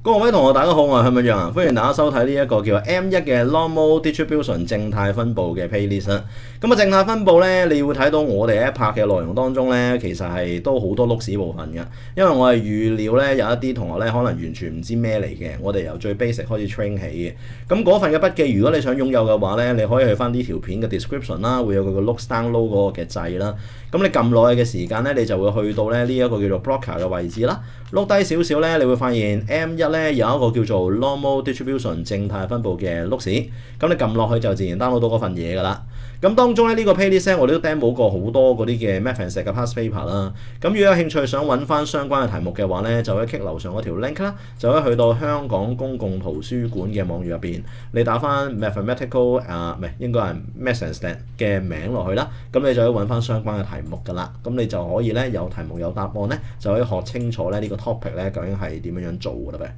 各位同學，大家好，我係向敏陽啊，歡迎大家收睇呢一個叫 M1 嘅 Normal Distribution 靜態分佈嘅 playlist 啦。咁啊，靜態分佈咧，你會睇到我哋喺拍嘅內容當中咧，其實係都好多碌屎部分嘅，因為我係預料咧有一啲同學咧可能完全唔知咩嚟嘅，我哋由最 basic 開始 train 起嘅。咁嗰份嘅筆記，如果你想擁有嘅話咧，你可以去翻呢條片嘅 description 啦，會有佢個 looks download 嗰個嘅掣啦。咁你撳落去嘅時間咧，你就會去到咧呢一個叫做 blocker 嘅位置啦。碌低少少咧，你會發現 M1 咧有一個叫做 Normal Distribution 靜態分佈嘅碌屎，咁你撳落去就自然 download 到嗰份嘢㗎啦。咁當中咧呢個 playlist 我哋都 demo 過好多嗰啲嘅 Math and Science 嘅 past paper 啦。咁如果有興趣想揾翻相關嘅題目嘅話咧，就可以 click 樓上嗰條 link 啦，就可以去到香港公共圖書館嘅網頁入邊，你打翻 mathematical 唔係應該係 Math and Science 嘅名落去啦，咁你就可以揾翻相關嘅題目㗎啦。咁你就可以咧有題目有答案咧，就可以學清楚咧呢個 topic 咧究竟係點樣做㗎啦呗。